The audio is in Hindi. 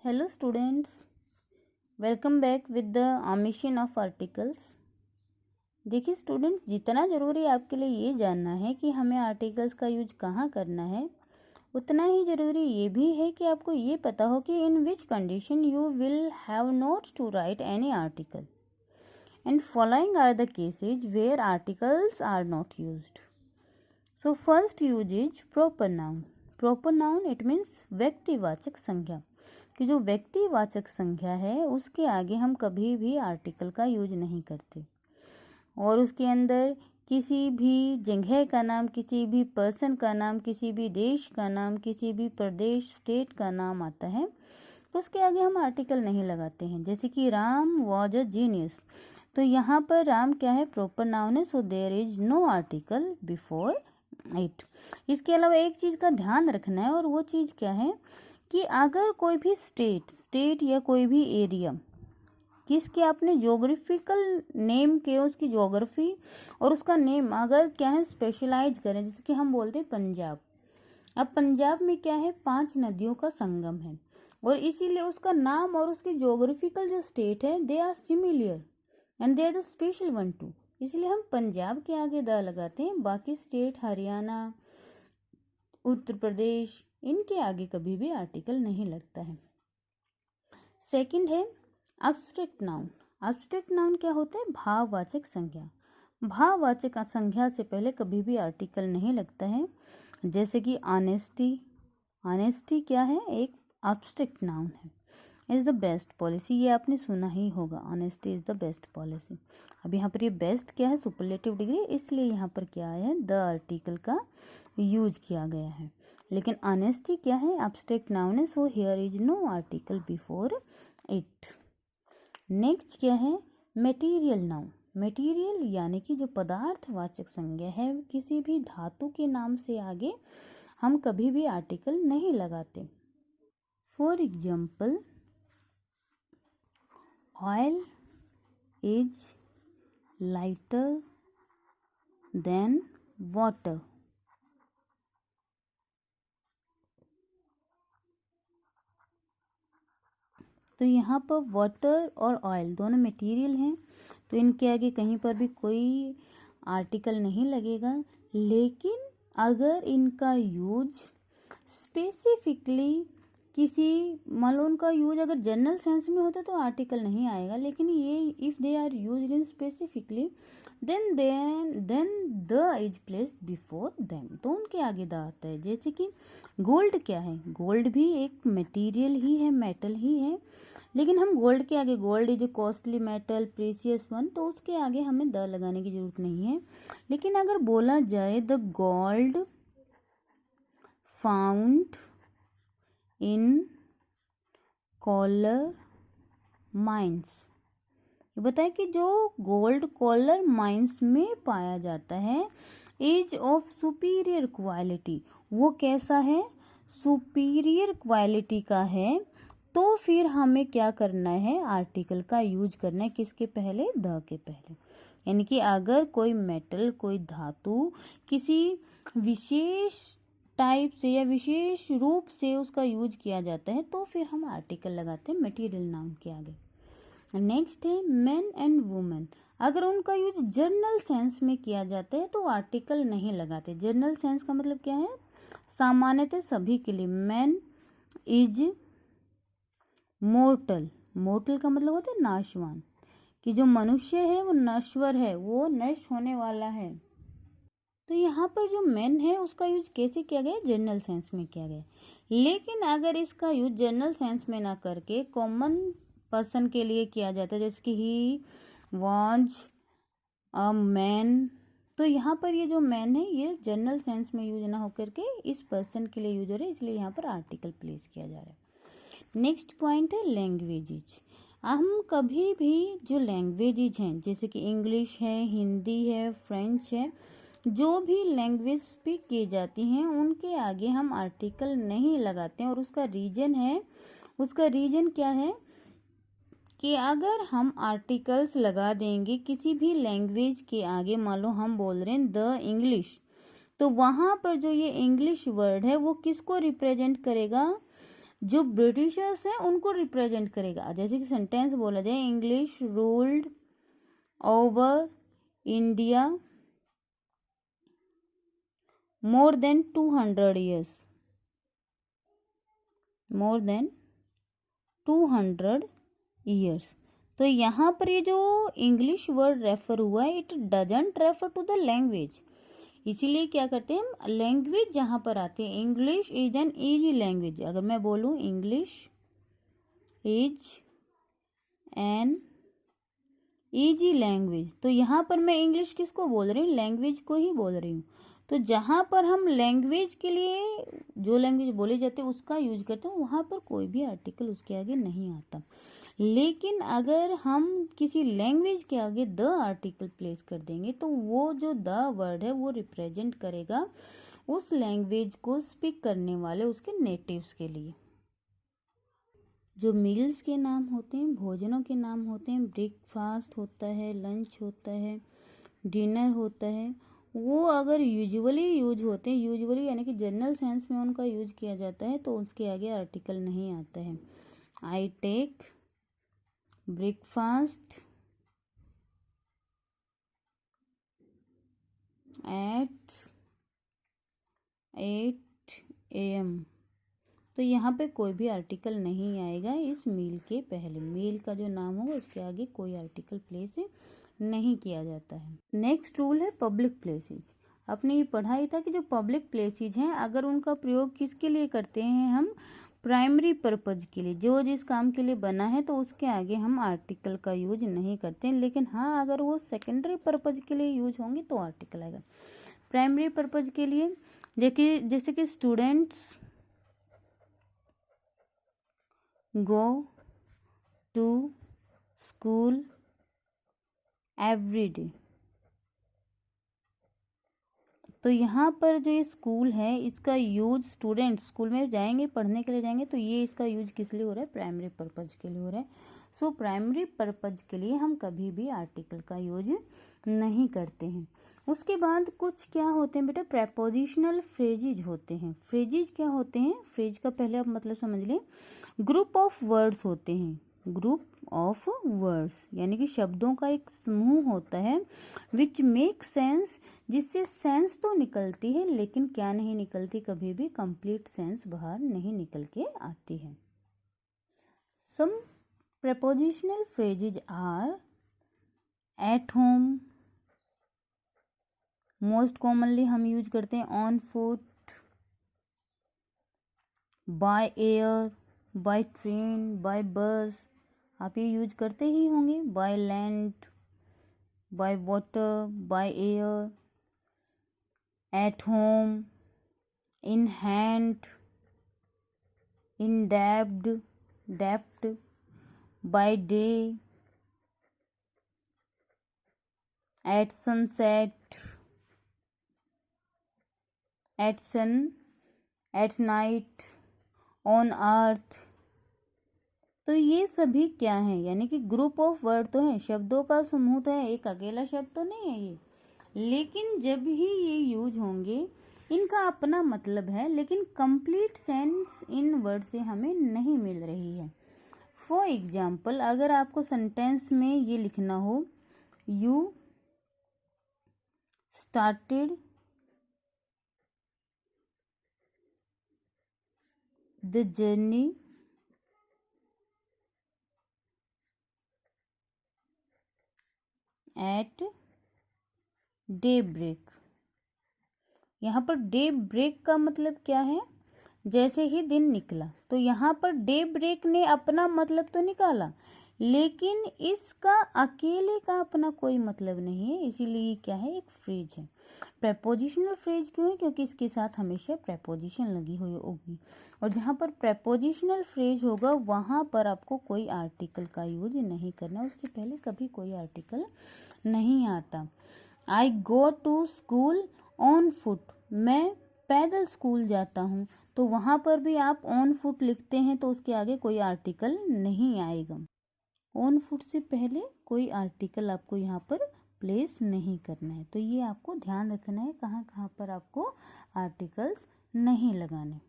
Hello students, welcome back with the omission of articles। देखिए स्टूडेंट्स, जितना ज़रूरी आपके लिए ये जानना है कि हमें आर्टिकल्स का यूज कहाँ करना है, उतना ही ज़रूरी ये भी है कि आपको ये पता हो कि in which condition you will have not to write any article and following are the cases where articles are not used. So first use is proper noun. Proper noun it means व्यक्तिवाचक संज्ञा, कि जो व्यक्तिवाचक संज्ञा है उसके आगे हम कभी भी आर्टिकल का यूज नहीं करते और उसके अंदर किसी भी जगह का नाम, किसी भी पर्सन का नाम, किसी भी देश का नाम, किसी भी प्रदेश स्टेट का नाम आता है तो उसके आगे हम आर्टिकल नहीं लगाते हैं। जैसे कि राम वॉज अ जीनियस, तो यहाँ पर राम क्या है, प्रॉपर नाउन है, so there is no article before it. इसके अलावा एक चीज़ का ध्यान रखना है और वो चीज़ क्या है कि अगर कोई भी स्टेट या कोई भी एरिया किसके आपने जोग्राफिकल नेम के उसकी जोग्राफी और उसका नेम अगर क्या है स्पेशलाइज करें, जैसे कि हम बोलते हैं पंजाब। अब पंजाब में क्या है, 5 नदियों का संगम है और इसीलिए उसका नाम और उसकी जोग्राफिकल जो स्टेट है they are similar and they are the special one too, इसलिए हम पंजाब के आगे द लगाते हैं। बाकी स्टेट हरियाणा, उत्तर प्रदेश, इनके आगे कभी भी आर्टिकल नहीं लगता है। सेकंड है एब्स्ट्रैक्ट नाउन। एब्स्ट्रैक्ट नाउन क्या होता है, भाववाचक संज्ञा। भाववाचक संज्ञा से पहले कभी भी आर्टिकल नहीं लगता है। जैसे कि ऑनेस्टी, ऑनेस्टी क्या है, एक एब्स्ट्रैक्ट नाउन है। इज द बेस्ट पॉलिसी, ये आपने सुना ही होगा, honesty is the best policy. अब यहाँ पर ये बेस्ट क्या है, सुपरलेटिव डिग्री, इसलिए यहाँ पर क्या है, द आर्टिकल का यूज किया गया है। लेकिन ऑनेस्टी क्या है, एब्स्ट्रैक्ट नाउन है, so here is no article before it. Next क्या है, मटेरियल नाउन। मटेरियल यानी कि जो पदार्थवाचक संज्ञा है, किसी भी धातु के नाम से आगे हम कभी भी आर्टिकल नहीं लगाते। For example, oil is lighter than water. तो यहाँ पर वाटर और ऑयल दोनों मटेरियल हैं, तो इनके आगे कहीं पर भी कोई आर्टिकल नहीं लगेगा। लेकिन अगर इनका यूज स्पेसिफिकली किसी, मान लो उनका यूज अगर जनरल सेंस में होता तो आर्टिकल नहीं आएगा, लेकिन ये if they are used in specifically then the is placed before them, तो उनके आगे द आता है। जैसे कि गोल्ड क्या है, गोल्ड भी एक मटेरियल ही है, मेटल ही है, लेकिन हम गोल्ड के आगे, gold is a costly metal precious one, तो उसके आगे हमें द लगाने की जरूरत नहीं है। लेकिन अगर बोला जाए the gold found in Kolar mines, ये बताए कि जो गोल्ड कोलर माइंस में पाया जाता है इज ऑफ सुपीरियर क्वालिटी, वो कैसा है, सुपीरियर क्वालिटी का है, तो फिर हमें क्या करना है, आर्टिकल का यूज करना है, किसके पहले, द के पहले। यानी कि अगर कोई मेटल, कोई धातु किसी विशेष टाइप से या विशेष रूप से उसका यूज किया जाता है तो फिर हम आर्टिकल लगाते हैं मटेरियल नाउन के आगे। नेक्स्ट है मैन एंड वुमेन। अगर उनका यूज जर्नल सेंस में किया जाता है तो आर्टिकल नहीं लगाते। जर्नल सेंस का मतलब क्या है, सामान्यतः सभी के लिए। मैन इज मोर्टल, मोर्टल का मतलब होता है नाशवान, कि जो मनुष्य है वो नश्वर है, वो नष्ट होने वाला है। तो यहाँ पर जो मैन है उसका यूज कैसे किया गया, जनरल सेंस में किया गया। लेकिन अगर इसका यूज जनरल सेंस में ना करके कॉमन पर्सन के लिए किया जाता है, जैसे कि ही वॉज अ मैन, तो यहाँ पर ये जो मैन है ये जनरल सेंस में यूज ना होकर के इस पर्सन के लिए यूज हो रहा है, इसलिए यहाँ पर आर्टिकल प्लेस किया जा रहा है। नेक्स्ट पॉइंट है लैंग्वेजेज। हम कभी भी जो लैंग्वेजेज हैं, जैसे कि इंग्लिश है, हिंदी है, फ्रेंच है, जो भी लैंग्वेज स्पीक की जाती हैं उनके आगे हम आर्टिकल नहीं लगाते हैं। और उसका रीजन है, उसका रीजन क्या है कि अगर हम आर्टिकल्स लगा देंगे किसी भी लैंग्वेज के आगे, मान लो हम बोल रहे हैं द इंग्लिश, तो वहाँ पर जो ये इंग्लिश वर्ड है वो किसको रिप्रेजेंट करेगा, जो ब्रिटिशर्स हैं उनको रिप्रेजेंट करेगा। जैसे कि सेंटेंस बोला जाए, English ruled over India more than 200 years, more than 200 years। तो यहाँ पर ये जो इंग्लिश वर्ड रेफर हुआ है, it doesn't refer to the language. इसीलिए क्या करते हैं हम, लैंग्वेज जहाँ पर आते हैं, English is an easy language. अगर मैं बोलूँ English is an easy language, तो यहाँ पर मैं इंग्लिश किसको बोल रही हूँ, लैंग्वेज को ही बोल रही हूँ। तो जहाँ पर हम लैंग्वेज के लिए जो लैंग्वेज बोली जाती है उसका यूज करते हैं, वहाँ पर कोई भी आर्टिकल उसके आगे नहीं आता। लेकिन अगर हम किसी लैंग्वेज के आगे द आर्टिकल प्लेस कर देंगे तो वो जो द वर्ड है वो रिप्रेजेंट करेगा उस लैंग्वेज को स्पीक करने वाले उसके नेटिव्स के लिए। जो मील्स के नाम होते हैं, भोजनों के नाम होते हैं, ब्रेकफास्ट होता है, लंच होता है, डिनर होता है, वो अगर यूजुअली यूज होते हैं, यूजुअली यानी कि जनरल सेंस में उनका यूज किया जाता है, तो उसके आगे आर्टिकल नहीं आता है। I take breakfast at 8 AM, तो यहाँ पे कोई भी आर्टिकल नहीं आएगा इस मील के पहले। मील का जो नाम होगा उसके आगे कोई आर्टिकल प्लेस नहीं किया जाता है। नेक्स्ट रूल है पब्लिक प्लेसेज। आपने ये पढ़ा ही था कि जो पब्लिक प्लेसेज हैं, अगर उनका प्रयोग किसके लिए करते हैं हम, प्राइमरी पर्पज के लिए, जो जिस काम के लिए बना है, तो उसके आगे हम आर्टिकल का यूज नहीं करते हैं। लेकिन हाँ, अगर वो सेकेंडरी पर्पज के लिए यूज होंगे तो आर्टिकल आएगा। प्राइमरी पर्पज के लिए जैसे कि students go to school every day, तो यहाँ पर जो ये स्कूल है इसका यूज, स्टूडेंट स्कूल में जाएंगे, पढ़ने के लिए जाएंगे, तो ये इसका यूज किस लिए हो रहा है, प्राइमरी पर्पज के लिए हो रहा है। सो प्राइमरी पर्पज के लिए हम कभी भी आर्टिकल का यूज नहीं करते हैं। उसके बाद कुछ क्या होते हैं बेटा, प्रेपोजिशनल फ्रेजेज होते हैं। फ्रेजेज क्या होते हैं, फ्रेज का पहले आप मतलब समझ लें, ग्रुप ऑफ वर्ड्स होते हैं, ग्रुप ऑफ वर्ड्स यानी कि शब्दों का एक समूह होता है, विच मेक सेंस, जिससे सेंस तो निकलती है लेकिन क्या नहीं निकलती, कभी भी कंप्लीट सेंस बाहर नहीं निकल के आती है। Some prepositional phrases are at home, most commonly हम यूज करते हैं on foot, by air, by train, by bus, आप ये यूज करते ही होंगे, by land, by water, by air, at home, in hand, in depth, depth, by day, at sunset, at sun, at night, on earth. तो ये सभी क्या है, यानी कि ग्रुप ऑफ वर्ड तो है, शब्दों का समूह तो है, एक अकेला शब्द तो नहीं है ये। लेकिन जब ही ये यूज होंगे इनका अपना मतलब है, लेकिन कंप्लीट सेंस इन वर्ड से हमें नहीं मिल रही है। फॉर एग्जाम्पल, अगर आपको सेंटेंस में ये लिखना हो, you started the journey at day break. यहाँ पर डे ब्रेक का मतलब क्या है, जैसे ही दिन निकला, तो यहाँ पर डे ब्रेक ने अपना मतलब तो निकाला, लेकिन इसका अकेले का अपना कोई मतलब नहीं है, इसीलिए क्या है, एक फ्रेज है। प्रेपोजिशनल फ्रेज क्यों है, क्योंकि इसके साथ हमेशा प्रेपोजिशन लगी हुई होगी, और जहाँ पर प्रेपोजिशनल फ्रेज होगा वहाँ पर आपको कोई आर्टिकल का यूज नहीं करना, उससे पहले कभी कोई आर्टिकल नहीं आता। I go to school on foot, मैं पैदल स्कूल जाता हूँ, तो वहाँ पर भी आप ऑन फुट लिखते हैं तो उसके आगे कोई आर्टिकल नहीं आएगा। ऑन फुट से पहले कोई आर्टिकल आपको यहाँ पर प्लेस नहीं करना है, तो ये आपको ध्यान रखना है कहाँ कहाँ पर आपको आर्टिकल्स नहीं लगाने।